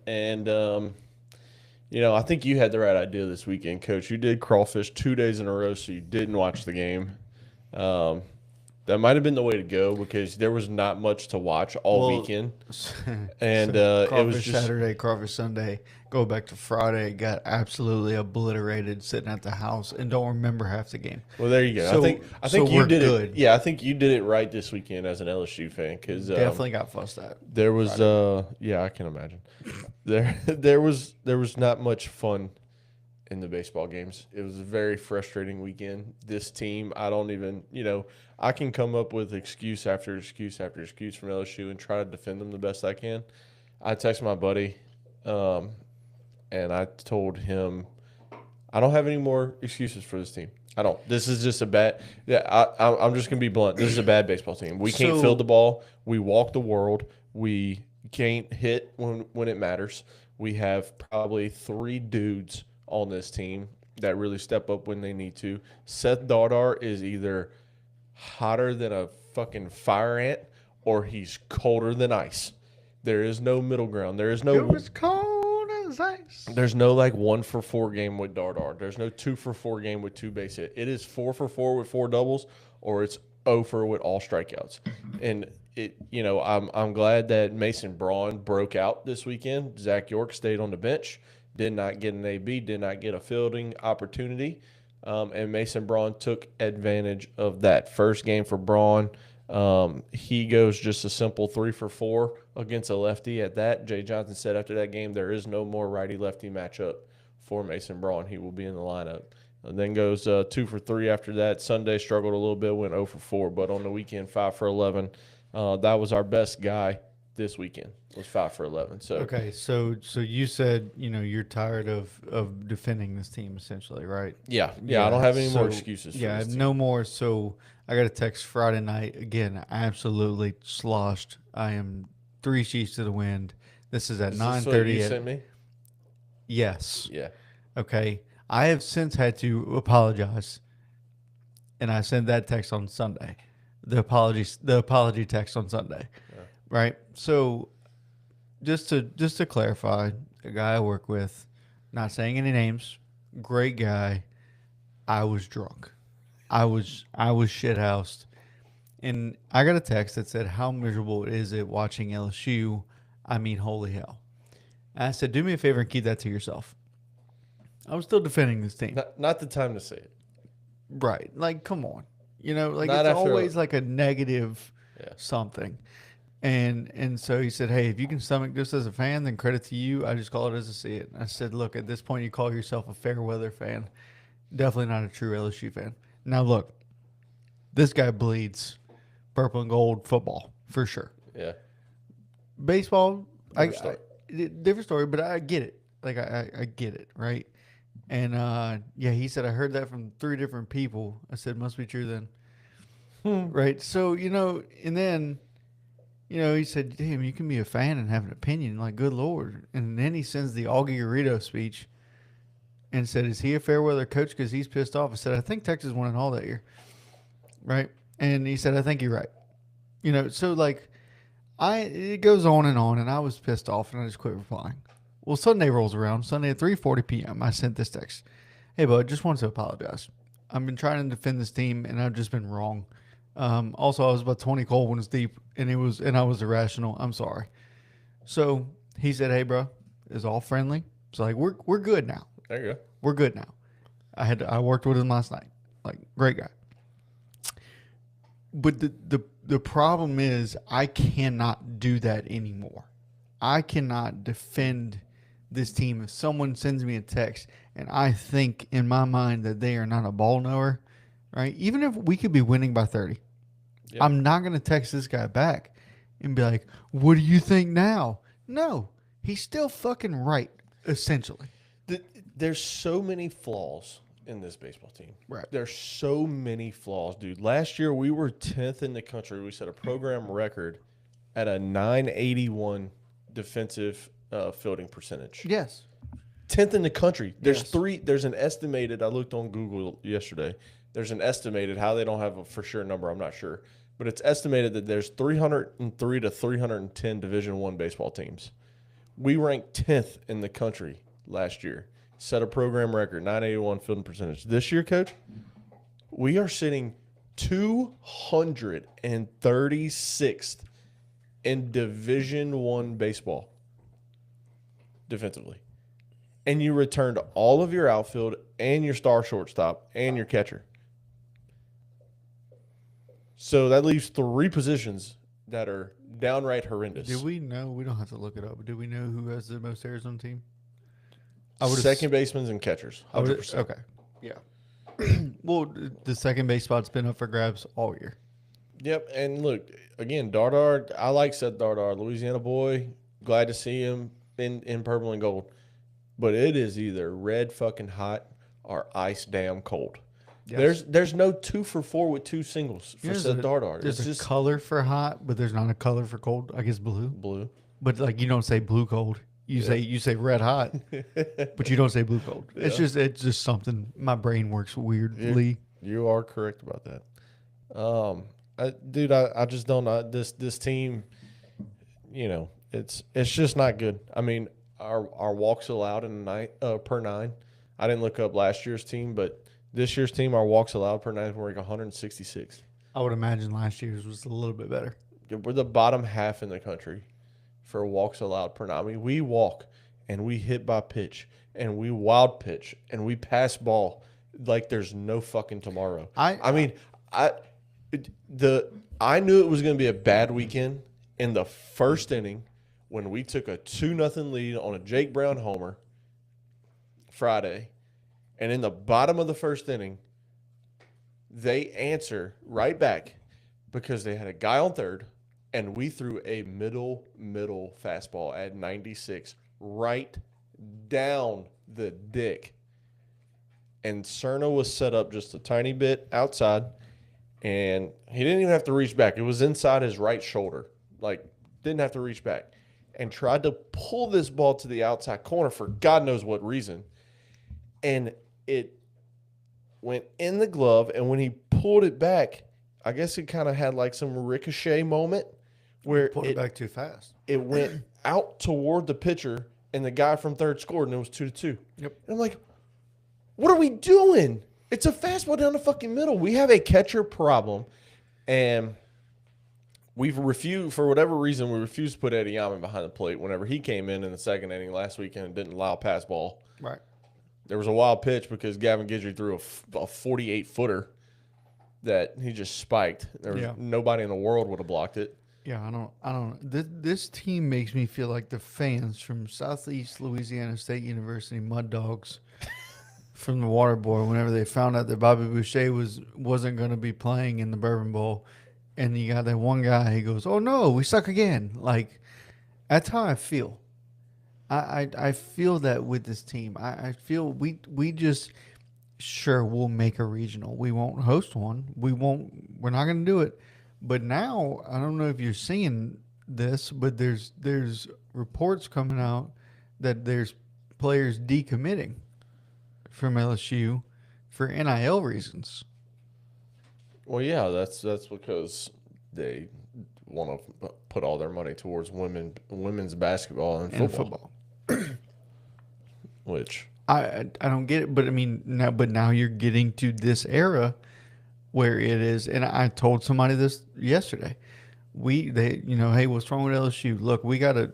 And I think you had the right idea this weekend, Coach. You did crawfish 2 days in a row, so you didn't watch the game. Um, that might have been the way to go because there was not much to watch all Well, weekend, and so it was crawfish just Saturday, crawfish Sunday. Go back to Friday. Got absolutely obliterated sitting at the house and don't remember half the game. well. There you go. I think So I so think you we're did it. good. Yeah, I think you did it right this weekend as an LSU fan because Definitely got fussed at there was Friday. yeah, I can imagine. There was not much fun in the baseball games. It was a very frustrating weekend. This team, I don't even, I can come up with excuse after excuse after excuse from LSU and try to defend them the best I can. I text my buddy, um, and I told him I don't have any more excuses for this team. I don't. This is just a bad. Yeah, I'm just gonna be blunt. This is a bad baseball team. We can't field the So ball. We walk the world. We can't hit when it matters. We have probably three dudes on this team that really step up when they need to. Seth Dardar is either hotter than a fucking fire ant or he's colder than ice. There is no middle ground. it was cold as ice. There's no like 1 for 4 game with Dardar. There's no 2 for 4 game with two base hit. It is 4 for 4 with four doubles, or it's 0 for with all strikeouts. And I'm glad that Mason Braun broke out this weekend. Zach York stayed on the bench, did not get an AB, did not get a fielding opportunity, and Mason Braun took advantage of that. First game for Braun, he goes just a simple 3 for 4 against a lefty at that. Jay Johnson said after that game, there is no more righty lefty matchup for Mason Braun. He will be in the lineup. And then goes 2 for 3 after that. Sunday struggled a little bit, went 0 for 4, but on the weekend, 5 for 11. That was our best guy this weekend, was 5 for 11. So, Okay, so you said you're tired of defending this team essentially, right? yeah, I don't have any more excuses for yeah, this team. no more. So I got a text Friday night again. Absolutely sloshed. I am three sheets to the wind. This is at Is nine this what you thirty. At sent me? yes. Yeah. Okay. I have since had to apologize, and I sent that text on Sunday. The apology text on Sunday, Yeah. right? So just to clarify, a guy I work with, not saying any names, great guy. I was drunk. I was shithoused, and I got a text that said, "How miserable is it watching LSU? I mean, holy hell!" And I said, "Do me a favor and keep that to yourself." I was still defending this team, Not the time to say it. right? Like, come on, like Not it's after. always like a negative Yeah. something. And so he said, "Hey, if you can stomach this as a fan, then credit to you. I just call it as I see it." And I said, "Look, at this point, you call yourself a fair weather fan. Definitely not a true LSU fan." Now, look, this guy bleeds purple and gold football for sure. Yeah. Baseball, Different story. different story, but I get it. Like I get it, right? And yeah, he said I heard that from three different people. I said must be true then, right? So and then he said, "Damn, you can be a fan and have an opinion." Like, good lord! And then he sends the Augie Garrido speech and said, "Is he a fair weather coach because he's pissed off?" I said, "I think Texas won it all that year, right?" And he said, "I think you're right." So like it goes on, and I was pissed off, and I just quit replying. Well, Sunday rolls around. Sunday at 3:40 p.m. I sent this text. "Hey, bud, just wanted to apologize. I've been trying to defend this team, and I've just been wrong. Also, I was about 20 cold ones deep, and I was irrational. I'm sorry." So he said, "Hey, bro, it's all friendly. It's like we're good now. There you go. We're good now." I worked with him last night. Like, great guy. But the problem is I cannot do that anymore. I cannot defend this team if someone sends me a text and I think in my mind that they are not a ball knower, right? Even if we could be winning by 30, Yeah. I'm not going to text this guy back and be like, "What do you think now?" No, he's still fucking right, essentially. There's so many flaws in this baseball team. Right. There's so many flaws, dude. Last year we were 10th in the country. We set a program record at a 981 defensive fielding percentage. Yes. 10th in the country. There's Yes. three. There's an estimated. I looked on Google yesterday. There's an estimated. How they don't have a for sure number, I'm not sure, but it's estimated that there's 303 to 310 Division One baseball teams. We ranked 10th in the country last year. Set a program record, 981 fielding percentage. This year, Coach, we are sitting 236th in Division I baseball defensively. And you returned all of your outfield and your star shortstop and your catcher. So that leaves 3 positions that are downright horrendous. Do we know? We don't have to look it up. But do we know who has the most errors on the team? Second basemen and catchers, 100%. Okay. Yeah. Well, the second base spot's been up for grabs all year. Yep, and look, again, Dardar, I like Seth Dardar, Louisiana boy. Glad to see him in purple and gold. But it is either red fucking hot or ice damn cold. Yes. There's no 2 for 4 with 2 singles for Seth Dardar. There's a color for hot, but there's not a color for cold. I guess blue. Blue. But like you don't say blue cold. You say red hot, but you don't say blue cold. Yeah. It's just something my brain works weirdly. You are correct about that. I just don't know this team. You know, it's just not good. I mean, our walks allowed in the night per 9. I didn't look up last year's team, but this year's team, our walks allowed per 9 were like 166. I would imagine last year's was a little bit better. We're the bottom half in the country for walks allowed per 9. I mean, we walk and we hit by pitch and we wild pitch and we pass ball like there's no fucking tomorrow. I knew it was going to be a bad weekend in the first inning when we took a 2-0 lead on a Jake Brown homer Friday. And in the bottom of the first inning, they answer right back because they had a guy on third, and we threw a middle fastball at 96 right down the dick. And Cerna was set up just a tiny bit outside, and he didn't even have to reach back. It was inside his right shoulder. Like, didn't have to reach back. And tried to pull this ball to the outside corner for God knows what reason. And it went in the glove, and when he pulled it back, I guess it kind of had like some ricochet moment where pulled it back too fast. It went out toward the pitcher, and the guy from third scored, and it was 2-2. Yep. And I'm like, what are we doing? It's a fastball down the fucking middle. We have a catcher problem, and we've refused, for whatever reason, we refused to put Eddie Yaman behind the plate whenever he came in the second inning last weekend and didn't allow a pass ball. Right. There was a wild pitch because Gavin Guidry threw a 48-footer that he just spiked. There was nobody in the world would have blocked it. Yeah, I don't. This team makes me feel like the fans from Southeast Louisiana State University Mud Dogs from the Water Boy. Whenever they found out that Bobby Boucher wasn't going to be playing in the Bourbon Bowl, and you got that one guy, he goes, "Oh no, we suck again." Like that's how I feel. I feel that with this team. I feel we just we'll make a regional. We won't host one. We're not going to do it. But now I don't know if you're seeing this, but there's reports coming out that there's players decommitting from LSU for NIL reasons. Well, yeah, that's because they want to put all their money towards women's basketball and football. Which I don't get it, but I mean now you're getting to this era where it is, and I told somebody this yesterday. Hey, what's wrong with LSU? Look, we got a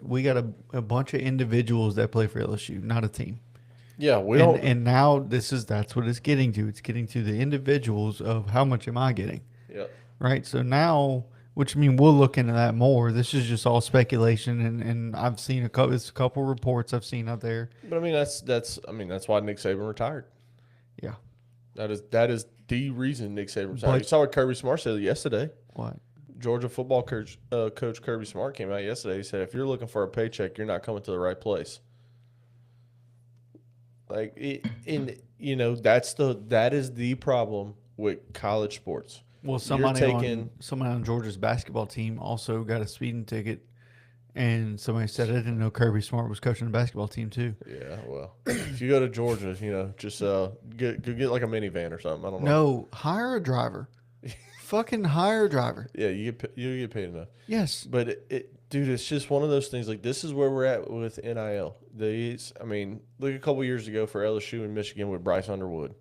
bunch of individuals that play for LSU, not a team. Yeah, we don't. And now that's what it's getting to. It's getting to the individuals of how much am I getting? Yeah. Right. So now, which I mean, we'll look into that more. This is just all speculation, and I've seen a couple reports I've seen out there. But I mean, that's why Nick Saban retired. Yeah. That is the reason Nick Saban retired. You saw what Kirby Smart said yesterday. What? Georgia football coach Kirby Smart came out yesterday. He said, if you're looking for a paycheck, you're not coming to the right place. Like, that is the problem with college sports. Well, somebody on Georgia's basketball team also got a speeding ticket, and somebody said I didn't know Kirby Smart was coaching the basketball team too. Yeah, well, if you go to Georgia, just get like a minivan or something. I don't know. No, hire a driver. Fucking hire a driver. Yeah, you get paid enough. Yes, but Dude, it's just one of those things. Like, this is where we're at with NIL. I mean, look a couple years ago for LSU and Michigan with Bryce Underwood.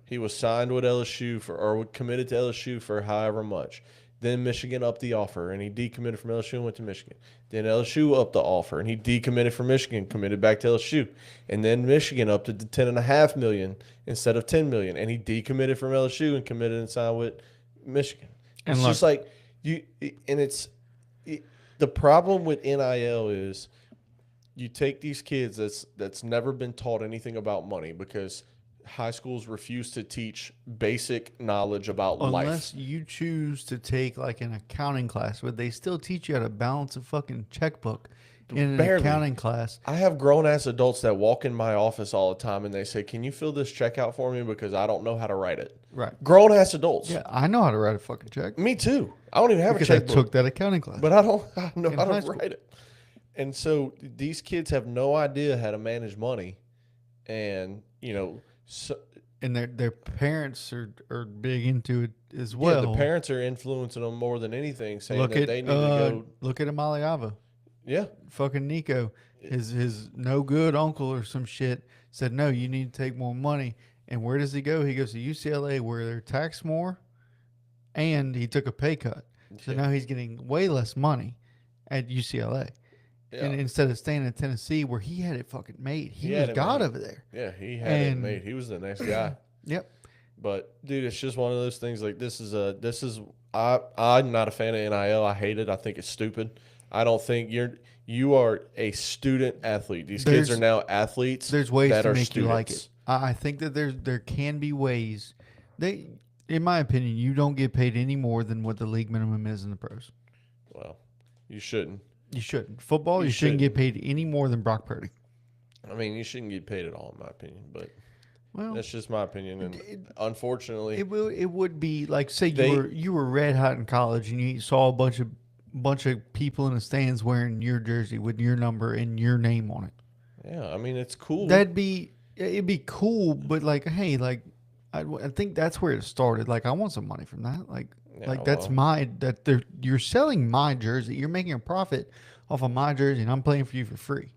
He was signed with LSU or committed to LSU for however much. Then Michigan upped the offer and he decommitted from LSU and went to Michigan. Then LSU upped the offer and he decommitted from Michigan, committed back to LSU. And then Michigan upped it to $10.5 million instead of $10 million. And he decommitted from LSU and committed and signed with Michigan. And It's look, just like the problem with NIL is you take these kids that's never been taught anything about money because high schools refuse to teach basic knowledge about unless life. you choose to take like an accounting class, but they still teach you how to balance a fucking checkbook in an Barely. accounting class. I have grown ass adults that walk in my office all the time and they say, "Can you fill this check out for me because I don't know how to write it?" Right. Grown ass adults. Yeah, I know how to write a fucking check Me too. I don't even have because a I checkbook, took that accounting class. but I don't know In how high to school. write it. And so these kids have no idea how to manage money, and so, And their parents are big into it as well. yeah, the parents are influencing them more than anything, saying look that at they need to go. look at Amaliava. Yeah, Fucking Nico, his no good uncle or some shit said, no, you need to take more money. And where does he go? He goes to UCLA where they're taxed more, and he took a pay cut. So Yeah. now he's getting way less money at UCLA. yeah, And instead of staying in Tennessee where he had it fucking made, he had was it God made. over there. yeah. He had it And- made. He was the next guy. Yep. But dude, it's just one of those things. Like I'm not a fan of NIL. I hate it. I think it's stupid. I don't think you are a student athlete. These kids There's- are now athletes. There's ways that to are make you like it. students. I think that there can be ways. In my opinion, you don't get paid any more than what the league minimum is in the pros. Well, you shouldn't. You shouldn't. Football, You you shouldn't shouldn't. get paid any more than Brock Purdy. I mean, you shouldn't get paid at all, in my opinion. But Well, that's just my opinion. And it- unfortunately, it would be like say They- you were red hot in college and you saw a bunch of people in the stands wearing your jersey with your number and your name on it. yeah. I mean, it's cool. It'd be cool, but like, hey, like, I think that's where it started. Like, I want some money from that. Like, Yeah, that's well. you're selling my jersey. You're making a profit off of my jersey, and I'm playing for you for free.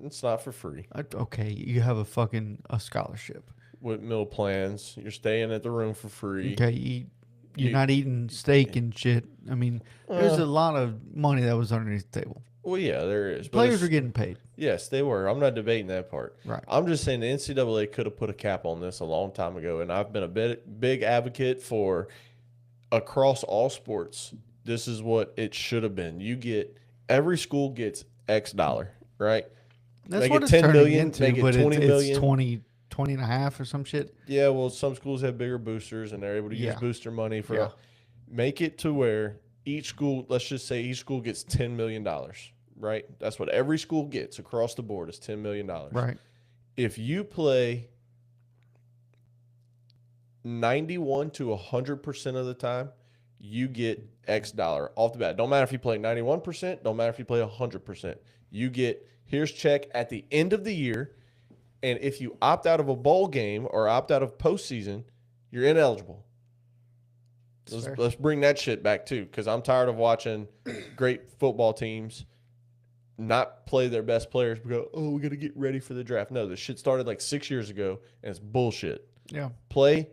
It's not for free. Okay, you have a scholarship. With meal plans, you're staying at the room for free. Okay, you're You- not eating steak and shit. I mean, there's Uh, a lot of money that was underneath the table. Well, yeah, there is. But Players it's- were getting paid. Yes, they were. I'm not debating that part. Right. I'm just saying the NCAA could have put a cap on this a long time ago, and I've been a big advocate for across all sports. This is what it should have been. Every school gets X dollar, right? That's Make what it it's 10 turning million, into, make it but 20 it's million. 20 and a half or some shit. Yeah, well, some schools have bigger boosters, and they're able to use Yeah. booster money for. Yeah. Make it to where each school, let's just say each school gets $10 million, right? That's what every school gets across the board is $10 million. Right. If you play 91 to 100% of the time, you get X dollar off the bat. Don't matter if you play 91%, don't matter if you play 100%. You get, here's check at the end of the year, and if you opt out of a bowl game or opt out of postseason, you're ineligible. Fair. Let's bring that shit back too, because I'm tired of watching great football teams not play their best players because, oh, we got to get ready for the draft. No, this shit started like 6 years ago, and it's bullshit. Yeah. Play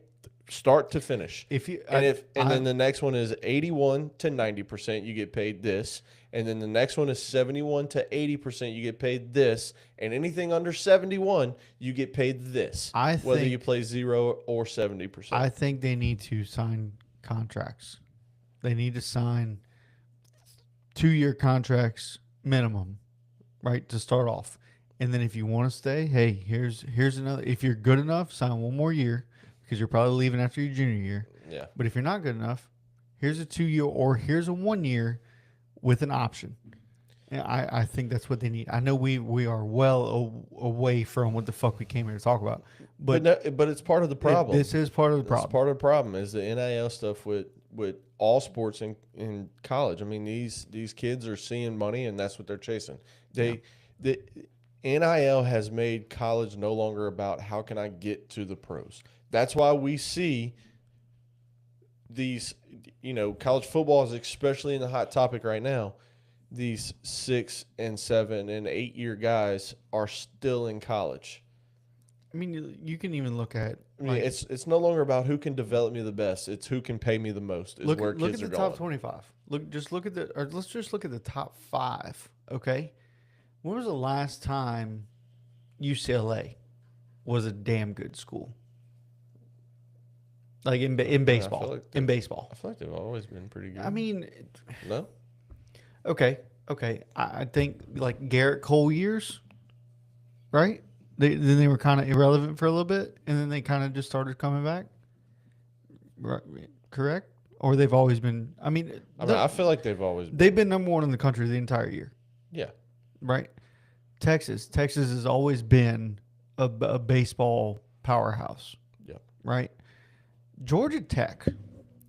start to finish. If you And then the next one is 81 to 90%, you get paid this. And then the next one is 71 to 80%, you get paid this. And anything under 71, you get paid this. Whether you play 0 or 70%. I think they need to sign contracts. They need to sign 2-year contracts minimum, right, to start off. And then if you want to stay, hey, here's another. If you're good enough, sign one more year because you're probably leaving after your junior year. Yeah. But if you're not good enough, here's a 2-year or here's a 1 year with an option. And I think that's what they need. I know we are well away from what the fuck we came here to talk about, but But it's part of the problem. this is part of the It's problem. part of the problem is the NIL stuff with all sports in college. I mean, these kids are seeing money and that's what they're chasing. The NIL has made college no longer about how can I get to the pros. That's why we see these, college football is especially in the hot topic right now. these 6 and 7 and 8 year guys are still in college. I mean, you can even look at. I mean, it's no longer about who can develop me the best. It's who can pay me the most. Is Look where at look kids at are the going. top 25. Look at the, or let's just look at the top 5. Okay, when was the last time UCLA was a damn good school? Like in baseball, like in baseball. I feel like they've always been pretty good. I mean, no, okay. I think like Garrett Cole years, right? Then they were kind of irrelevant for a little bit, and then they kind of just started coming back. Right, correct? Or they've always been. I mean, I feel like they've always they've been number one in the country the entire year. Yeah. Right. Texas has always been a baseball powerhouse. Yeah. Right. Georgia Tech.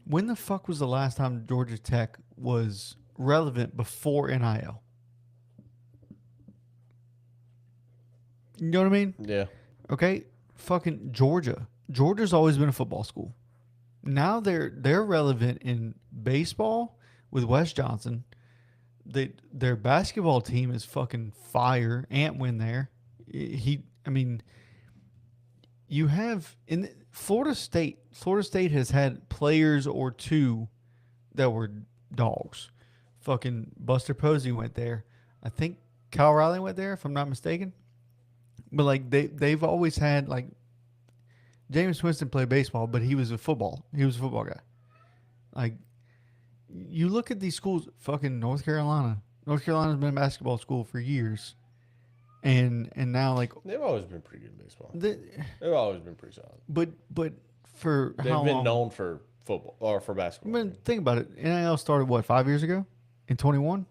When the fuck was the last time Georgia Tech was relevant before NIL? You know what I mean? Yeah. Okay. Fucking Georgia. Georgia's always been a football school. Now they're relevant in baseball with Wes Johnson. Their basketball team is fucking fire. Ant win there. I mean, you have in Florida State. Florida State has had players or two that were dogs. Fucking Buster Posey went there. I think Kyle Riley went there, if I'm not mistaken. But like they've always had like James Winston played baseball, but he was a football guy. Like you look at these schools, fucking North Carolina. North Carolina's been a basketball school for years. And now like they've always been pretty good at baseball. They've always been pretty solid. But for they've how been long? known for football or for I basketball. mean, think about it. NIL started what, 5 years ago? In 21?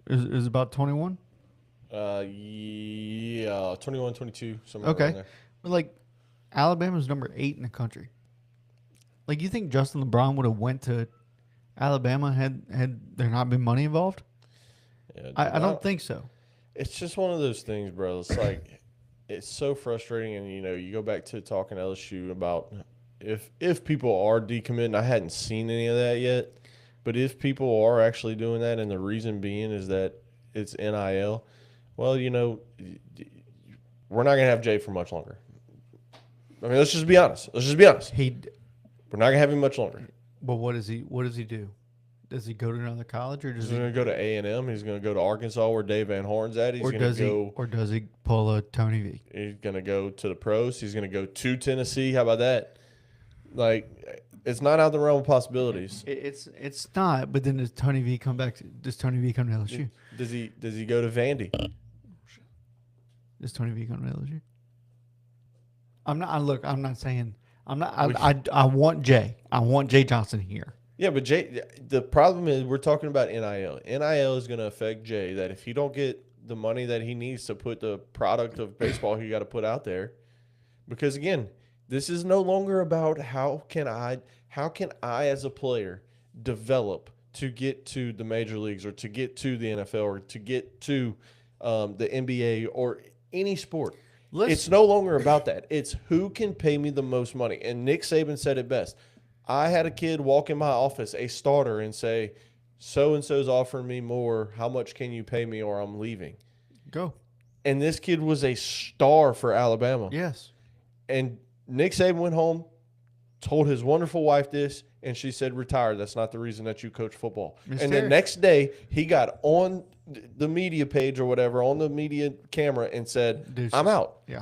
Is about 21? Yeah, 21, 22, somewhere around Okay. there. But like Alabama's number 8 in the country. Like you think Justin LeBron would have went to Alabama had there not been money involved? Yeah, I don't think so. It's just one of those things, bro. It's like it's so frustrating, and you go back to talking LSU about if people are decommitting. I hadn't seen any of that yet, but if people are actually doing that, and the reason being is that it's NIL, well, we're not gonna have Jay for much longer. I mean, let's just be honest. We're not gonna have him much longer. But what does he do? Does he go to another college, or does He's going to go to A&M. He's going to go to Arkansas, where Dave Van Horn's at. does he pull a Tony V? He's going to go to the pros. He's going to go to Tennessee. How about that? Like, it's not out of the realm of possibilities. It's not. But then does Tony V come back? Does Tony V come to LSU? Does he go to Vandy? Does Tony V come to LSU? I'm not saying. I'm not. I want Jay. I want Jay Johnson here. Yeah, but Jay, the problem is we're talking about NIL. NIL is going to affect Jay that if he don't get the money that he needs to put the product of baseball he got to put out there, because again, this is no longer about how can I as a player develop to get to the major leagues or to get to the NFL or to get to the NBA or any sport. It's no longer about that. It's who can pay me the most money. And Nick Saban said it best. I had a kid walk in my office, a starter, and say, so-and-so's offering me more. How much can you pay me or I'm leaving? Go. And this kid was a star for Alabama. Yes. And Nick Saban went home, told his wonderful wife this, and she said, retire. That's not the reason that you coach football. And the next day, he got on the media page or whatever, on the media camera, and said, I'm out. Yeah.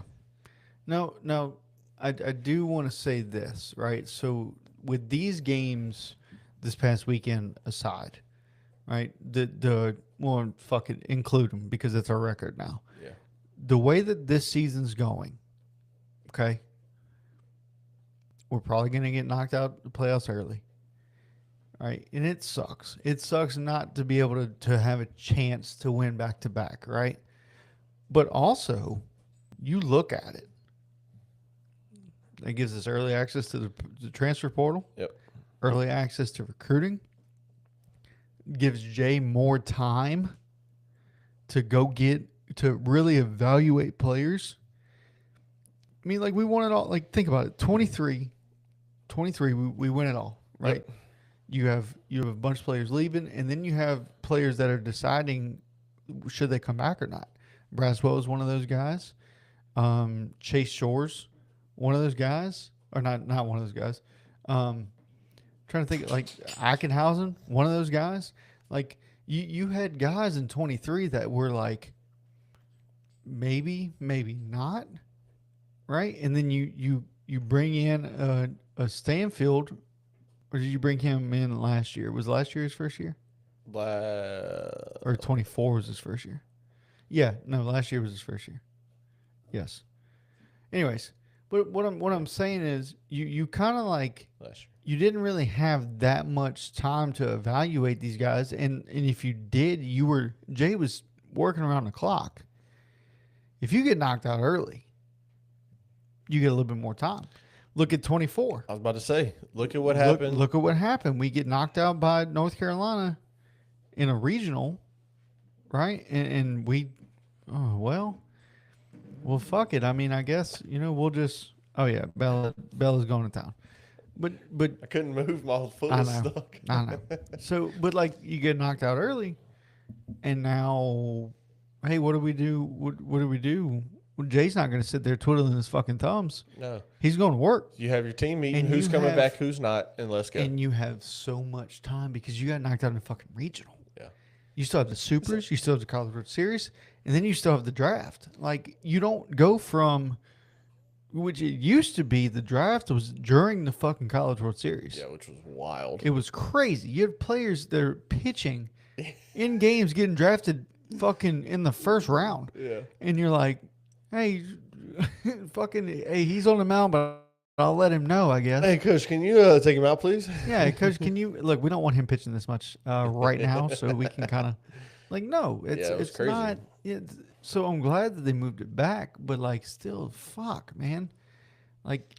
No, I do want to say this, right? So with these games this past weekend aside, right? Well, fuck it, include them because it's our record now. Yeah. The way that this season's going, okay, we're probably going to get knocked out the playoffs early. Right? And it sucks. It sucks not to be able to have a chance to win back to back, right? But also, you look at it. It gives us early access to the transfer portal. Yep. Early access to recruiting. Gives Jay more time to to really evaluate players. I mean, like, we won it all. Like, think about it. 23, we win it all, right? Yep. You have a bunch of players leaving, and then you have players that are deciding should they come back or not. Braswell is one of those guys. Chase Shores, one of those guys, or not one of those guys. Trying to think like Eichenhausen, one of those guys. Like you had guys in 23 that were like maybe not, right? And then you bring in a Stanfield, or did you bring him in last year? Was last year his first year? Or 24 was his first year? Yeah, no, last year was his first year. Yes. Anyways, but what I'm saying is you kind of like you didn't really have that much time to evaluate these guys, and if you did, Jay was working around the clock. If you get knocked out early, you get a little bit more time. Look at 24. I was about to say, look at what happened. Look at what happened. We get knocked out by North Carolina in a regional, right? And we, well, fuck it. I mean, I guess, we'll just, oh yeah, Bella's going to town. But I couldn't move, my foot I was know, stuck. I know. So, but like you get knocked out early, and now, hey, what do we do? What do we do? Well, Jay's not going to sit there twiddling his fucking thumbs. No. He's going to work. You have your team meeting, And who's you coming have- back, who's not, and let's go. And you have so much time because you got knocked out in a fucking regional. Yeah. You still have the Supers, you still have the College World Series, and then you still have the draft. Like, you don't go from, which it used to be, the draft was during the fucking College World Series. Yeah, which was wild. It was crazy. You had players that are pitching in games getting drafted fucking in the first round. Yeah. And you're like, hey, hey, he's on the mound, but I'll let him know, I guess. Hey, Coach, can you take him out, please? Yeah, Coach, can you look? We don't want him pitching this much right now, so we can kind of like no, it's crazy. not. So I'm glad that they moved it back, but like still, fuck, man. Like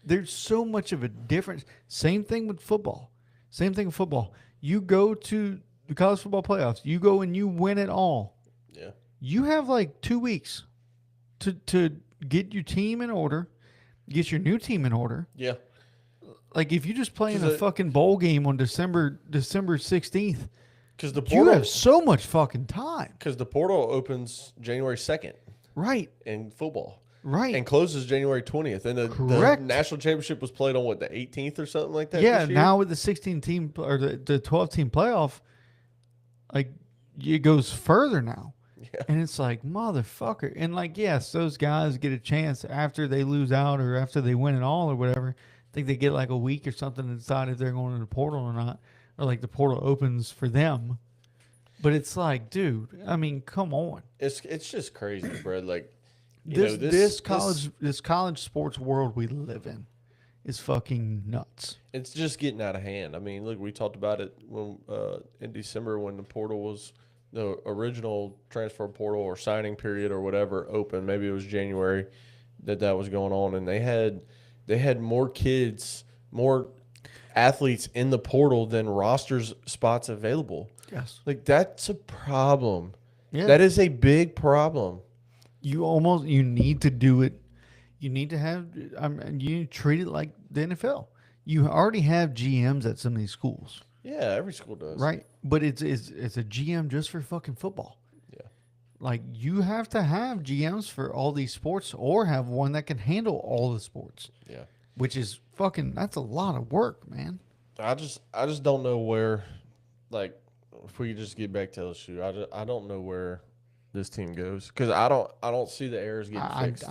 there's so much of a difference. Same thing with football. Same thing with football. You go to the college football playoffs. You go and you win it all. Yeah. You have like 2 weeks to get your team in order, get your new team in order. Yeah. Like if you just play in 'Cause a fucking bowl game on December 16th, Because the you portal, have so much fucking time. because the portal opens January 2nd Right, in football right. and closes January 20th. And the Correct. national championship was played on the 18th or something like that? Yeah, this year? now with the 16 team or the 12 team playoff, like it goes further now. Yeah. And it's like, motherfucker. And like, yes, those guys get a chance after they lose out or after they win it all or whatever. I think they get like a week or something to decide if they're going to the portal or not. Or like the portal opens for them. But it's like, dude, I mean, come on. It's just crazy, bro. Like, This college sports world we live in is fucking nuts. it's just getting out of hand. I mean, look, we talked about it when in December when the portal was the original transfer portal or signing period or whatever open. Maybe it was January that was going on, and they had more kids, more athletes in the portal than rosters spots available. Yes. Like that's a problem. Yeah. That is a big problem. You need to do it. You need to have, you treat it like the NFL. You already have GMs at some of these schools, Yeah, every school does. right? But it's a GM just for fucking football. Yeah. Like you have to have GMs for all these sports, or have one that can handle all the sports. Yeah. Which is fucking. That's a lot of work, man. I just don't know where, like, if we could just get back to LSU, I don't know where this team goes because I don't see the errors getting fixed.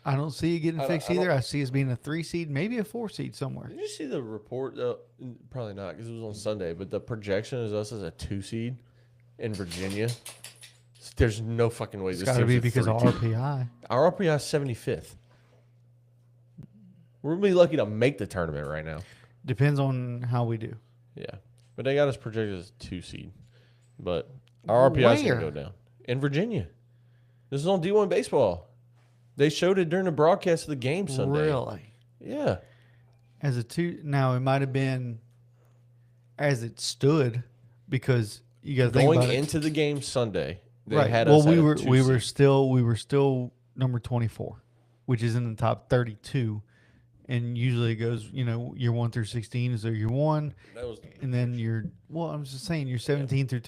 I don't see it getting I fixed don't- either. I see us being a 3 seed, maybe a 4 seed somewhere. Did you see the report? Probably not because it was on Sunday. But the projection is us as a 2 seed in Virginia. There's no fucking way It's this got to team's be a because of 3 team. RPI. Our RPI is 75th. We're gonna be lucky to make the tournament right now. Depends on how we do. Yeah, but they got us projected as a 2 seed. But our RPI is gonna Where? go down in Virginia. This is on D1 baseball. They showed it during the broadcast of the game Sunday. Really? Yeah. As a 2, now it might have been as it stood because you got to think Going about into the game Sunday, they right. had Well, us we at a were 2 we seed. were still number 24, which is in the top 32 and usually it goes, year 1 through 16 is their year 1, That was and then I'm just saying you're 17 through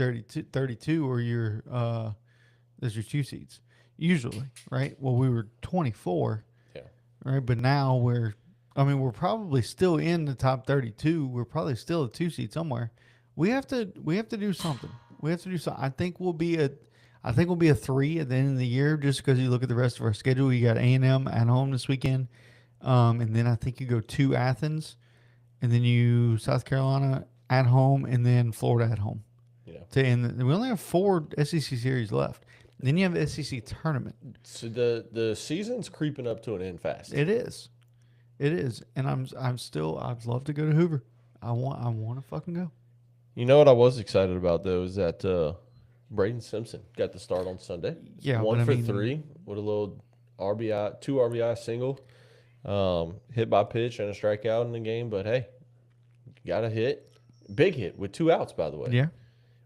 32, or there's your 2 seeds usually, right? Well, we were 24, yeah. right? But now we're probably still in the top 32. We're probably still a 2 seed somewhere. We have to do something. We have to do something. I think we'll be a 3 at the end of the year, just because you look at the rest of our schedule. You got A&M at home this weekend, and then I think you go to Athens, and then you South Carolina at home, and then Florida at home. Yeah. We only have 4 SEC series left. Then you have the SEC tournament. So the season's creeping up to an end fast. It is, and I'd love to go to Hoover. I want to fucking go. You know what I was excited about though is that Braden Simpson got the start on Sunday. Yeah, 1 for 3 with a little RBI, 2 RBI single, hit by pitch and a strikeout in the game. But hey, got a hit, big hit with 2 outs, by the way. Yeah.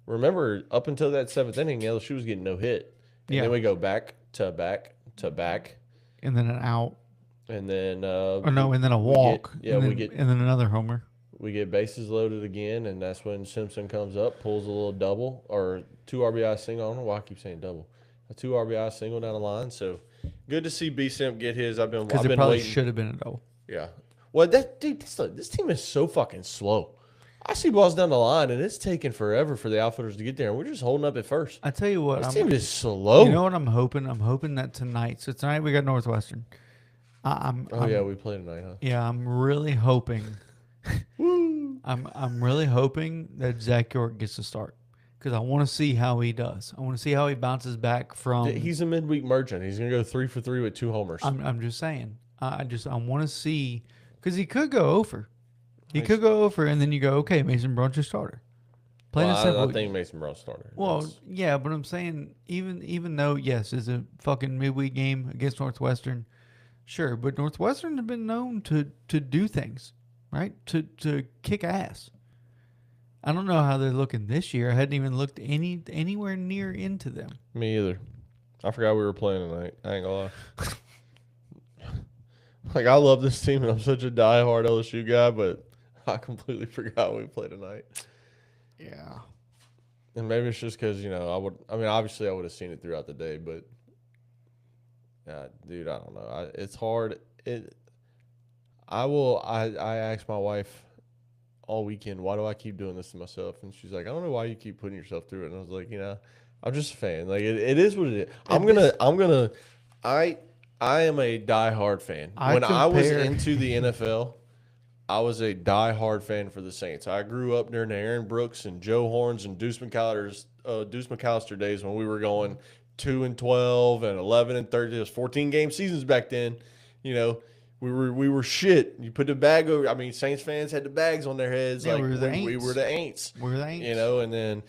Remember, up until that 7th inning, LSU was getting no hit, and then we go back to back to back, and then an out, and then and then a walk, and then another homer. We get bases loaded again, and that's when Simpson comes up, pulls a little double or 2 RBI single. I don't know why I keep saying double. A 2 RBI single down the line. So good to see B Simp get his. I've been probably waiting. Should have been a double. Yeah. Well, this team is so fucking slow. I see balls down the line, and it's taking forever for the outfielders to get there, and we're just holding up at first. I tell you what, this team is slow. You know what I'm hoping? I'm hoping that tonight. So tonight we got Northwestern. We play tonight, huh? Yeah, I'm really hoping. I'm really hoping that Zach York gets a start, because I want to see how he does. I want to see how he bounces back from. He's a midweek merchant. He's gonna go 3 for 3 with 2 homers. I'm just saying. I want to see, because he could go over. He could go over, and then you go, okay, Mason Brown's your starter. Plain and simple. I think Mason Brown's starter. Well, yeah, but I'm saying even though yes, it's a fucking midweek game against Northwestern, sure, but Northwestern has been known to do things, right? To kick ass. I don't know how they're looking this year. I hadn't even looked anywhere near into them. Me either. I forgot we were playing tonight. I ain't gonna lie. Like, I love this team, and I'm such a diehard LSU guy, but I completely forgot we played tonight. Yeah. And maybe it's just because, obviously I would have seen it throughout the day, but, dude, I don't know. It's hard. I asked my wife all weekend, why do I keep doing this to myself? And she's like, I don't know why you keep putting yourself through it. And I was like, I'm just a fan. Like, it is what it is. I am a diehard fan. When I was into the NFL, I was a diehard fan for the Saints. I grew up during the Aaron Brooks and Joe Horns and Deuce McAllister days when we were going 2-12 and 11-30. It was 14-game seasons back then. We were shit. You put the bag over. I mean, Saints fans had the bags on their heads. Yeah, like we were the Aints. We were the Aints. We were the Aints. And then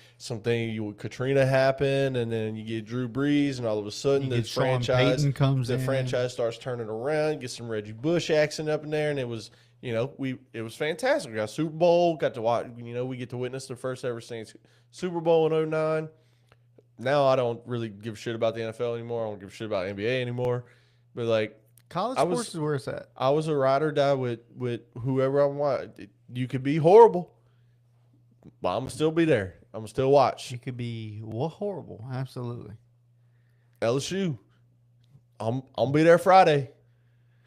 Katrina happened, and then you get Drew Brees, and all of a sudden the franchise starts turning around. Get some Reggie Bush accent up in there, and it was it was fantastic. We got Super Bowl, got to watch. We get to witness the first ever Saints Super Bowl in 2009. Now I don't really give a shit about the NFL anymore. I don't give a shit about NBA anymore. But like. College sports is where it's at. I was a ride or die with whoever I want. You could be horrible, but I'm going to still be there. I'm going to still watch. You could be horrible. Absolutely. LSU. I'm going to be there Friday.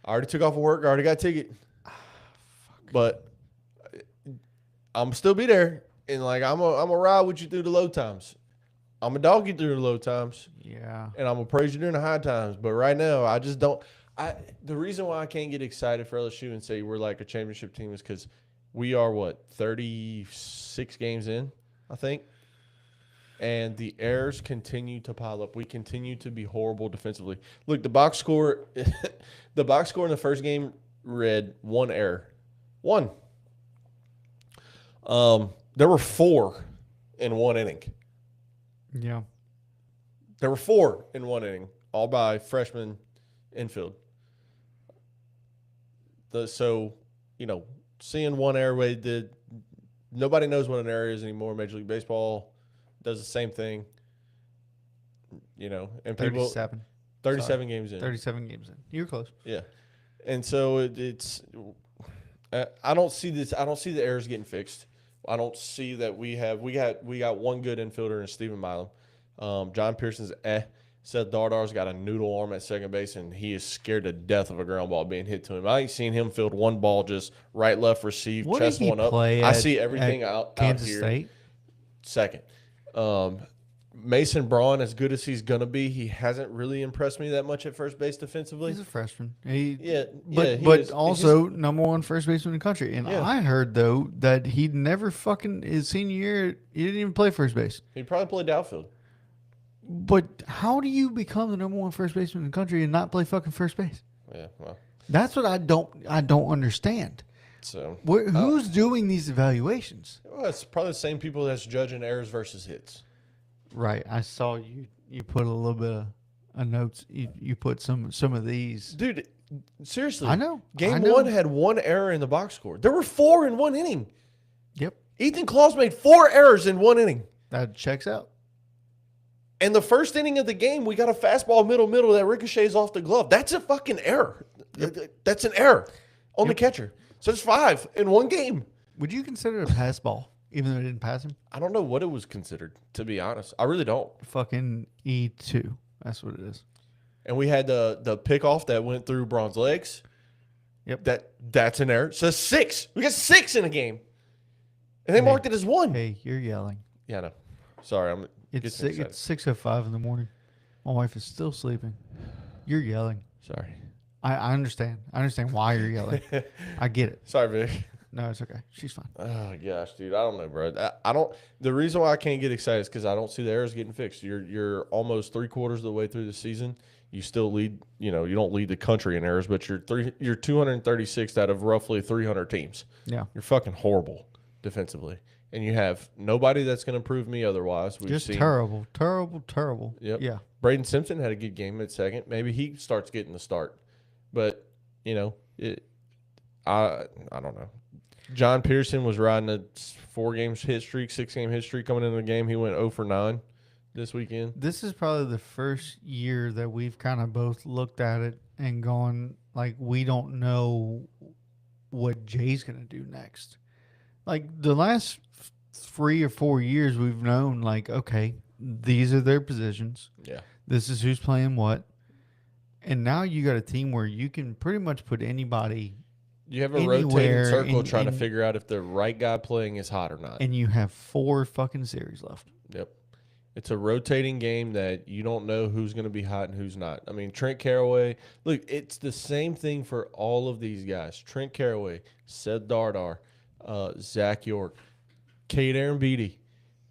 I already took off of work. I already got a ticket. But I'm going to still be there. And like I'm going to ride with you through the low times. I'm going to dog you through the low times. Yeah. And I'm going to praise you during the high times. But right now, I just don't. The reason why I can't get excited for LSU and say we're like a championship team is because we are 36 games in, I think, and the errors continue to pile up. We continue to be horrible defensively. Look, the box score, in the first game read 1 error, 1. There were 4 in 1 inning. Yeah, there were 4 in 1 inning, all by freshman infield. Seeing 1 error nobody knows what an error is anymore. Major League Baseball does the same thing. And 37. 37 games in. 37 games in. You're close. Yeah. And so it's I don't see this. I don't see the errors getting fixed. I don't see that we got one good infielder in Stephen Milam. John Pearson's Seth Dardar's got a noodle arm at second base, and he is scared to death of a ground ball being hit to him. I ain't seen him field one ball just right, left, receive, What chest did he one up. play I at- see everything at out Kansas here. State? Second. Mason Braun, as good as he's gonna be, he hasn't really impressed me that much at first base defensively. He's a freshman. But he he is. also number one first baseman in the country. And Yeah. I heard though that he never fucking his senior year he didn't even play first base. He probably played outfield. But how do you become the number one first baseman in the country and not play fucking first base? Yeah, well, That's what I don't understand. so Who's doing these evaluations? well, it's probably the same people that's judging errors versus hits. Right. I saw you put a little bit of notes. You put some of these. Dude, seriously. I know. Game I know. one had one error in the box score. There were 4 in one inning. Yep. Ethan Claus made 4 errors in one inning. That checks out. And the first inning of the game, we got a fastball middle that ricochets off the glove. That's a fucking error. That's an error on the catcher. So it's 5 in one game. Would you consider it a pass ball, even though it didn't pass him? I don't know what it was considered, to be honest. I really don't. Fucking E2. That's what it is. And we had the pickoff that went through Braun's legs. Yep. That's an error. So 6. We got 6 in a game. And they Hey. marked it as 1. Hey, you're yelling. Yeah, I know. Sorry, It's getting excited. it's 6:05 in the morning. My wife is still sleeping. You're yelling. Sorry. I understand. I understand why you're yelling. I get it. Sorry, Vic. No, it's okay. She's fine. Oh gosh, dude, I don't know, bro. I don't. The reason why I can't get excited is because I don't see the errors getting fixed. You're almost 3/4 of the way through the season. You still lead. You don't lead the country in errors, but you're 236th out of roughly 300 teams. Yeah. You're fucking horrible defensively, and you have nobody that's going to prove me otherwise. We've Just seen terrible. Terrible. Yep. Yeah. Braden Simpson had a good game at second. Maybe he starts getting the start, but I don't know. John Pearson was riding a 4-game hit streak, 6-game hit streak coming into the game. He went 0 for 9 this weekend. This is probably the first year that we've kind of both looked at it and gone, like, we don't know what Jay's going to do next. Like, the last 3 or 4 years, we've known, like, okay, these are their positions. Yeah. This is who's playing what. And now you got a team where you can pretty much put anybody, You have a Anywhere rotating circle trying to in- figure out if the right guy playing is hot or not. and you have 4 fucking series left. Yep. It's a rotating game that you don't know who's going to be hot and who's not. I mean, Trent Caraway, look, it's the same thing for all of these guys. Trent Caraway, Seth Dardar, Zach York, Cade Aaron Beatty.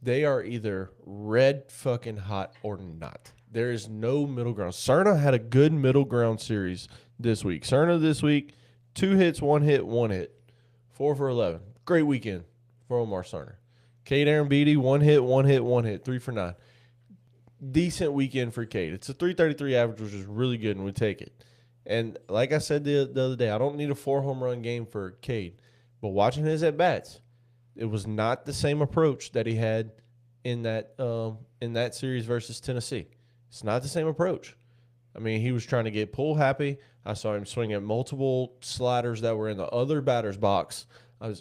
They are either red fucking hot or not. There is no middle ground. Cerna had a good middle ground series this week. Cerna this week, 2 hits, 1 hit, 1 hit. 4 for 11. Great weekend for Omar Cerner. Cade Aaron Beatty, 1 hit, 1 hit, 1 hit, 3 for 9. Decent weekend for Cade. It's a 333 average, which is really good, and we take it. And like I said the other day, I don't need a 4-home run game for Cade. But watching his at-bats, it was not the same approach that he had in that series versus Tennessee. It's not the same approach. I mean, he was trying to get pull happy. I saw him swing at multiple sliders that were in the other batter's box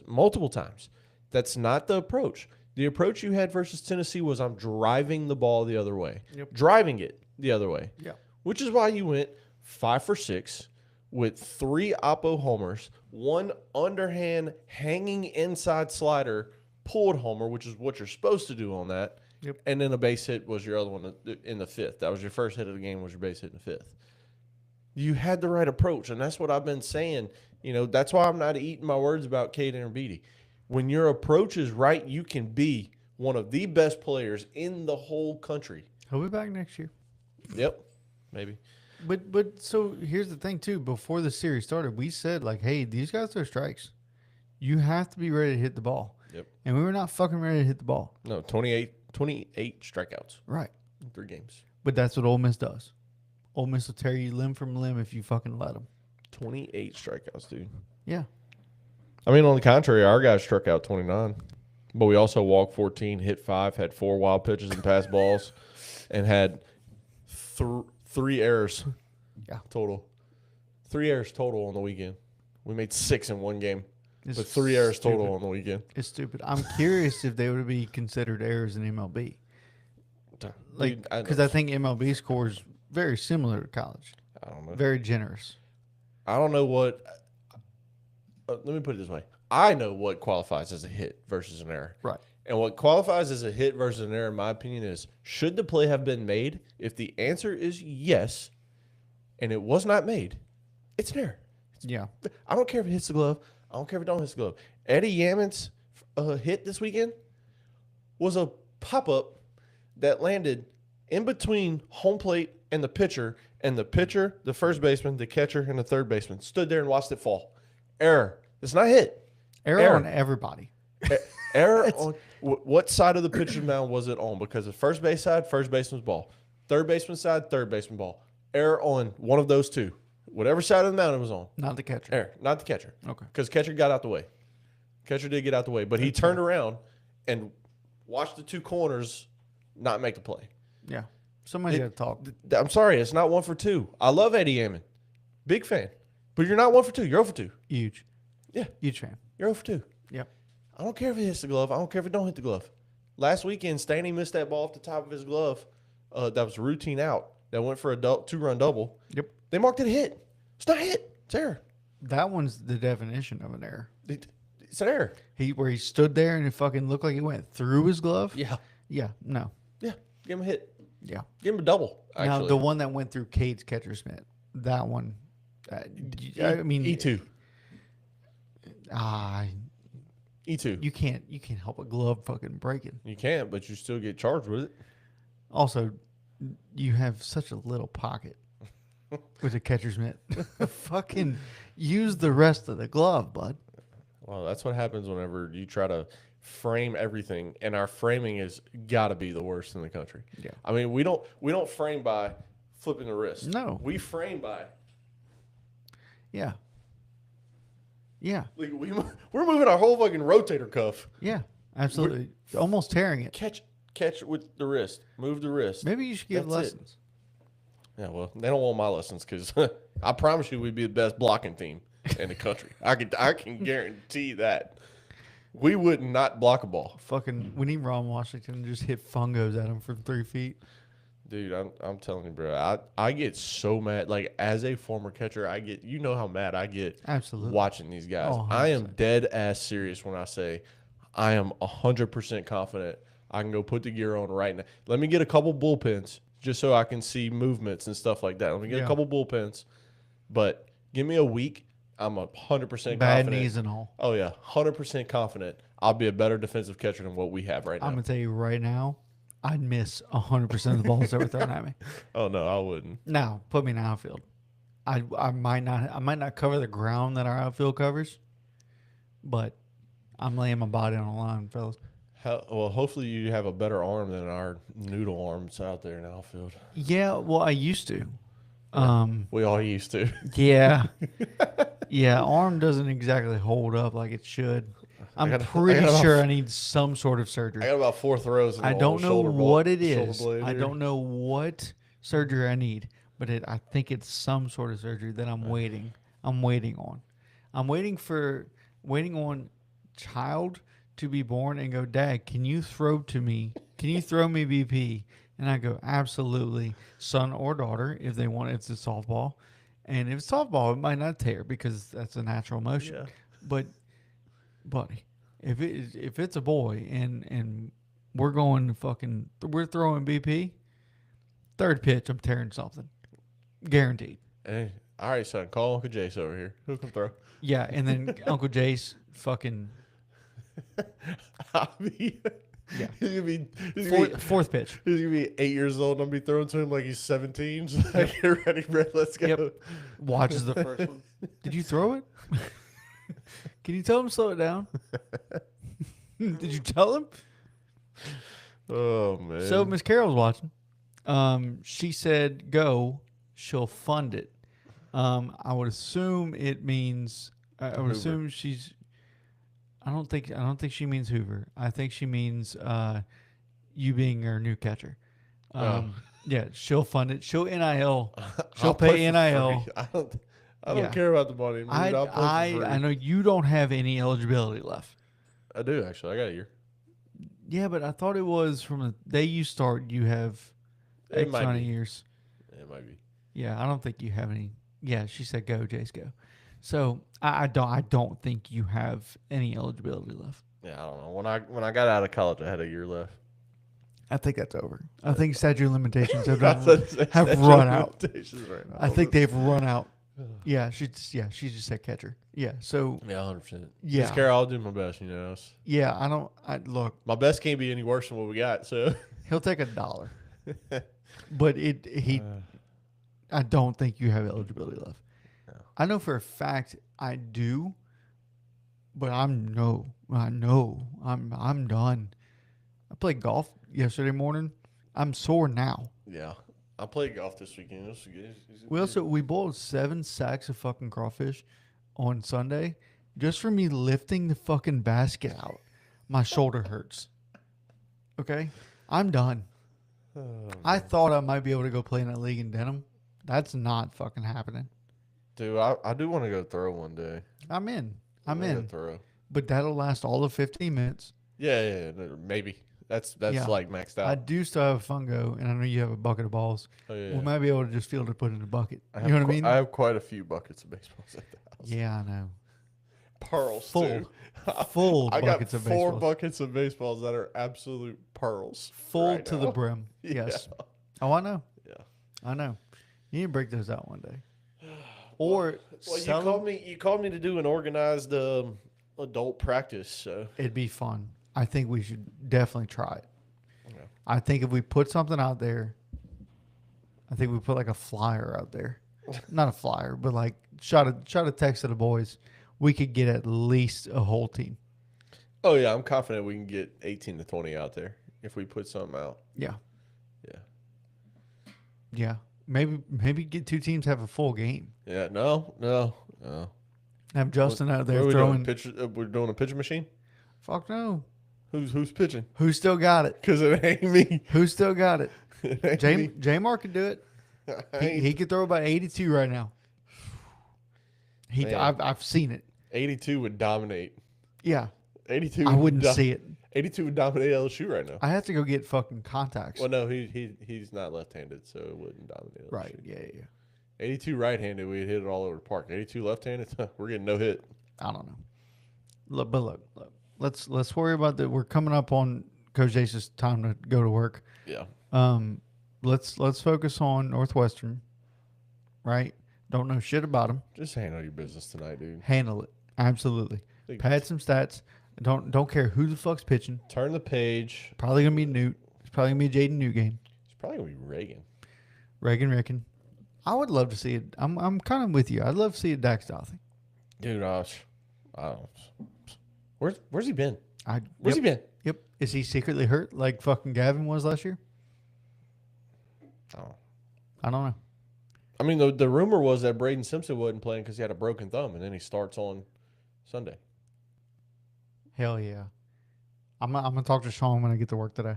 multiple times. That's not the approach. The approach you had versus Tennessee was I'm driving the ball the other way. Yep. Driving it the other way. Yeah. Which is why you went 5 for 6 with 3 Oppo homers, 1 underhand hanging inside slider pulled homer, which is what you're supposed to do on that. Yep. And then a base hit was your other one in the 5th. That was your first hit of the game, was your base hit in the 5th. You had the right approach, and that's what I've been saying. That's why I'm not eating my words about Cade Aaron Beatty. When your approach is right, you can be one of the best players in the whole country. He'll be back next year. Yep, maybe. But so here's the thing too. Before the series started, we said like, "Hey, these guys throw strikes. You have to be ready to hit the ball." Yep. And we were not fucking ready to hit the ball. No, 28 strikeouts Right. in 3 games. But that's what Ole Miss does. Ole Miss will tear you limb from limb if you fucking let them. 28 strikeouts, dude. Yeah. I mean, on the contrary, our guys struck out 29. But we also walked 14, hit 5, had 4 wild pitches and pass balls, and had 3 errors. Yeah. Total. 3 errors total on the weekend. We made 6 in one game, It's but 3 errors stupid. total on the weekend. It's stupid. I'm curious if they would be considered errors in MLB. Like, Dude, because I think MLB scores very similar to college. I don't know. Very generous. I don't know what. Let me put it this way. I know what qualifies as a hit versus an error. Right. And what qualifies as a hit versus an error, in my opinion, is should the play have been made? If the answer is yes, and it was not made, it's an error. Yeah. I don't care if it hits the glove. I don't care if it don't hit the glove. Eddie Yaman's hit this weekend was a pop-up that landed in between home plate and the pitcher, the first baseman, the catcher, and the third baseman stood there and watched it fall. Error. It's not hit. Error on everybody. Error on what side of the pitcher's mound was it on? Because the first base side, first baseman's ball. Third baseman side, third baseman ball. Error on one of those two. Whatever side of the mound it was on. Not the catcher. Error, not the catcher. Okay. Because catcher got out the way. Catcher did get out the way, but he turned around and watched the two corners not make the play. Yeah. Somebody's got to talk. I'm sorry, it's not 1 for 2. I love Eddie Yaman. Big fan. But you're not 1 for 2. You're 0 for 2. Huge. Yeah. Huge fan. You're 0 for 2. Yep. I don't care if it hits the glove. I don't care if it don't hit the glove. Last weekend, Stanley missed that ball off the top of his glove. That was a routine out. That went for a 2-run double. Yep. They marked it a hit. It's not a hit. It's error. That one's the definition of an error. It's an error. Where he stood there and it fucking looked like he went through his glove. Yeah. Yeah. No. Yeah. Give him a hit. Yeah. Give him a double, actually. Now the one that went through Cade's catcher's mitt. That one. I mean, E2. E2. You can't help a glove fucking breaking. You can't, but you still get charged with it. Also, you have such a little pocket with a catcher's mitt. Fucking use the rest of the glove, bud. Well, that's what happens whenever you try to frame everything, and our framing has got to be the worst in the country. Yeah. I mean, we don't frame by flipping the wrist. No. We frame by Yeah. Yeah. like we're moving our whole fucking rotator cuff. Yeah. Absolutely. Almost tearing it. Catch with the wrist. Move the wrist. Maybe you should give That's it. lessons. Yeah, well, they don't want my lessons because I promise you we'd be the best blocking team in the country. I can guarantee that. We would not block a ball. Fucking, we need Ron Washington to just hit fungos at him from 3 feet. Dude, I'm telling you, bro. I get so mad. Like, as a former catcher, you know how mad I get Absolutely. watching these guys. Oh, I am 100%. dead ass serious when I say I am 100% confident I can go put the gear on right now. Let me get a couple bullpens just so I can see movements and stuff like that. Let me get a couple bullpens. But give me a week. I'm 100% confident. Bad knees and all. Oh, yeah. 100% confident I'll be a better defensive catcher than what we have right now. I'm going to tell you right now, I'd miss 100% of the balls that were thrown at me. Oh, no, I wouldn't. Now, put me in the outfield. I might not cover the ground that our outfield covers, but I'm laying my body on the line, fellas. Well, hopefully you have a better arm than our noodle arms out there in the outfield. Yeah, well, I used to. We all used to. Yeah. Yeah, arm doesn't exactly hold up like it should. I'm pretty sure I need some sort of surgery. I got about 4 throws. In I the don't know shoulder what it shoulder is. blade I here. don't know what surgery I need, but I think it's some sort of surgery that I'm waiting. I'm waiting on. I'm waiting on child to be born and go, Dad, can you throw to me? Can you throw me BP? And I go, absolutely, son or daughter, if they want. It's a softball, and if it's softball, it might not tear because that's a natural motion. Yeah. But, buddy, if it's a boy and we're we're throwing BP, third pitch, I'm tearing something, guaranteed. Hey, all right, son, call Uncle Jace over here. Who can throw? Yeah, and then Uncle Jace fucking I'll be, yeah. Fourth pitch. He's gonna be 8 years old. And I'll be throwing to him like he's 17. So like, get ready, bro. Let's go. Yep. Watches the first one. Did you throw it? Can you tell him to slow it down? Did you tell him? Oh man. So Miss Carol's watching. She said go. She'll fund it. I would assume it means. I would Hoover. assume she's. I don't think she means Hoover. I think she means you being her new catcher. Yeah, she'll fund it. She'll NIL. She'll I'll play pay for NIL. free. I don't Yeah. care about the money, dude. I'll play for free. I know you don't have any eligibility left. I do actually. I got a year. Yeah, but I thought it was from the day you start, you have It X might amount of be. years. It might be. Yeah, I don't think you have any. Yeah, she said go, Jace, go. So I don't think you have any eligibility left. Yeah, I don't know. When I got out of college, I had a year left. I think that's over. I think statute of limitations have, I said statute have of run out. limitations right now. I think they've run out. Yeah, she just said catcher. Yeah, so Yeah, 100%. Yeah. Miss Carol, I'll do my best. You know, yeah, I look. my best can't be any worse than what we got. So He'll take $1, but I don't think you have eligibility left. No. I know for a fact I do, but I know I'm done. I played golf yesterday morning. I'm sore now. yeah, I played golf this weekend. It was good. We boiled 7 sacks of fucking crawfish on Sunday just for me lifting the fucking basket out. My shoulder hurts. Okay, I'm done. I thought I might be able to go play in a league in Denham. That's not fucking happening. Dude, I do want to go throw one day. I'm in. I I'm wanna go in. throw. But that'll last all of 15 minutes. Yeah, maybe. That's Yeah. like maxed out. I do still have a fungo, and I know you have a bucket of balls. Oh, yeah. We might be able to just field it, put it in a bucket. I You have know what I mean? I have quite a few buckets of baseballs at the house. Yeah, I know. Pearls, Full. too. Full I got buckets of 4 baseballs. buckets of baseballs that are absolute pearls. Full right to now. the brim. Yeah. Yes. Oh, I know. Yeah. I know. You need to break those out one day. Or Well, you sell called them. me. You called me to do an organized adult practice. So It'd be fun. I think we should definitely try it. Okay. I think if we put something out there, I think we put like a flyer out there. Not a flyer, but like shot a text to the boys. We could get at least a whole team. oh yeah, I'm confident we can get 18 to 20 out there if we put something out. Yeah. Yeah. Yeah. Maybe get 2 teams have a full game. Yeah. No. Have Justin out What there are we throwing. doing? We're doing a pitching machine. Fuck no. Who's pitching? Who still got it? Because it ain't me. Who still got it? It ain't me. J Mark could do it. He could throw about 82 right now. Man. I've seen it. 82 would dominate. Yeah. 82. I wouldn't would see it. 82 would dominate LSU right now. I have to go get fucking contacts. Well, no, he's not left-handed, so it wouldn't dominate. LSU. Right. Yeah. 82 right-handed, we'd hit it all over the park. 82 left-handed, we're getting no hit. I don't know. Look. Let's worry about that. We're coming up on Coach Jace's time to go to work. Yeah. Let's focus on Northwestern. Right. Don't know shit about them. Just handle your business tonight, dude. Handle it. Absolutely. Pad some stats. Don't care who the fuck's pitching. Turn the page. Probably gonna be Newt. It's probably gonna be Jaden Newt game. It's probably going to be Reagan. Reagan. I would love to see it. I'm kind of with you. I'd love to see a Dax Douthie. Dude, I don't. Where's he been? Yep. Where's he been? Yep. Is he secretly hurt like fucking Gavin was last year? Oh. I don't know. I mean, the rumor was that Braden Simpson wasn't playing because he had a broken thumb, and then he starts on Sunday. Hell yeah. I'm gonna talk to Sean when I get to work today.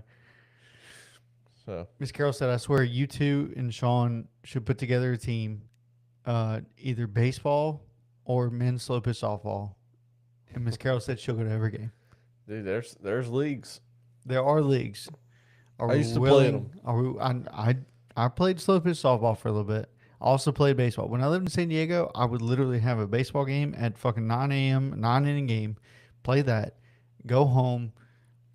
So Miss Carroll said, "I swear you two and Sean should put together a team, either baseball or men's slow pitch softball." And Miss Carroll said she'll go to every game. dude, there's leagues. There are leagues. Are I we used to play willing? them. Are we? I played slow pitch softball for a little bit. I also played baseball. When I lived in San Diego, I would literally have a baseball game at fucking 9 a.m., 9-inning game, play that, go home,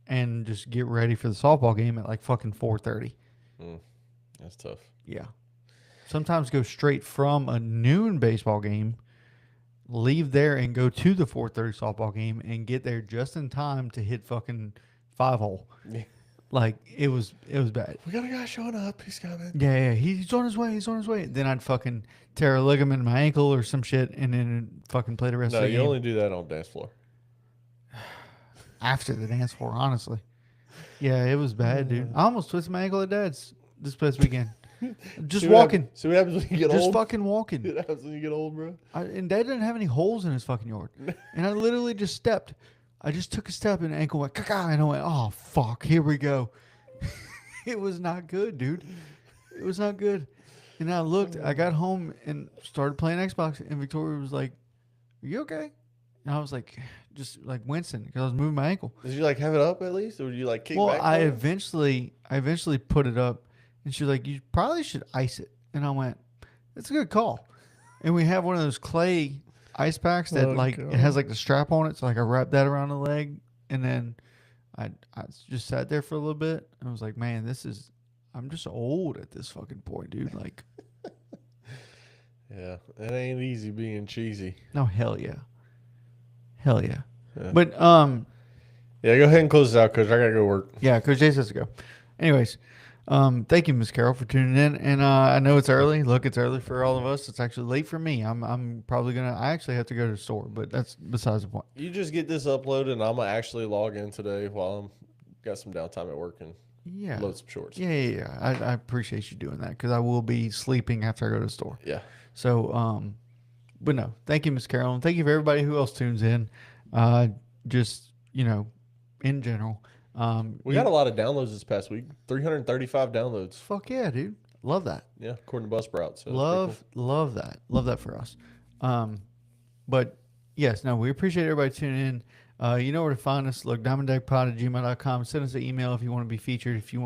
and just get ready for the softball game at like fucking 4:30. That's tough. Yeah. Sometimes go straight from a noon baseball game, leave there and go to the 4:30 softball game and get there just in time to hit fucking 5-hole. Yeah. Like it was bad. We got a guy showing up. He's coming. Yeah, he's on his way. Then I'd fucking tear a ligament in my ankle or some shit and then fucking play the rest No, of the you game. only do that on dance floor. After the dance floor, honestly. Yeah, it was bad, dude. I almost twisted my ankle at Dad's this past weekend. Just walking. See what happens when you get Just old? fucking walking. See what happens when you get old, bro? And Dad didn't have any holes in his fucking yard. And I literally just stepped. I just took a step and the ankle went, caca, and I went, oh, fuck, here we go. It was not good, dude. It was not good. And I looked, I got home and started playing Xbox, and Victoria was like, "Are you okay?" And I was like, just like wincing because I was moving my ankle. Did you like have it up at least, or did you like kick Well, back? I for it? eventually put it up, and she was like, "You probably should ice it." And I went, "That's a good call." And we have one of those clay ice packs that Oh, it has like the strap on it, so like I wrapped that around the leg, and then I just sat there for a little bit. And I was like, "Man, I'm just old at this fucking point, dude." Like, Yeah, it ain't easy being cheesy. no, hell yeah, hell yeah. Yeah. But Yeah, go ahead and close this out, Coach. I gotta go work. yeah, Coach Jace has to go. Anyways, thank you, Miss Carol, for tuning in. And I know it's early. Look, it's early for all of us. It's actually late for me. I'm probably gonna. I actually have to go to the store, but that's besides the point. You just get this uploaded, and I'm gonna actually log in today while I'm got some downtime at work and Yeah. load some shorts. Yeah. I appreciate you doing that because I will be sleeping after I go to the store. Yeah. So, but no, thank you, Miss Carol, and thank you for everybody who else tunes in. Just in general. We got a lot of downloads this past week. 335 downloads. fuck yeah, dude. Love that. Yeah, according to Buzzsprout. So Love that. Love that for us. But yes, no, we appreciate everybody tuning in. You know where to find us. Look, diamonddeckpod@gmail.com. Send us an email if you want to be featured. If you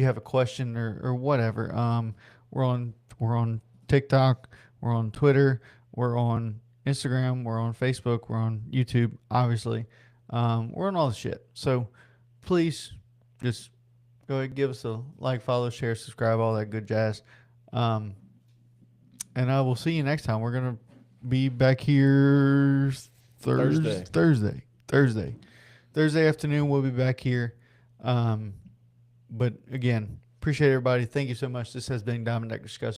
have a question or whatever. We're on TikTok. We're on Twitter. We're on Instagram. We're on Facebook. We're on YouTube. Obviously, we're on all the shit. So please just go ahead and give us a like, follow, share, subscribe, all that good jazz. And I will see you next time. We're gonna be back here Thursday afternoon. We'll be back here. But again, appreciate everybody. Thank you so much. This has been Diamond Deck Discussion.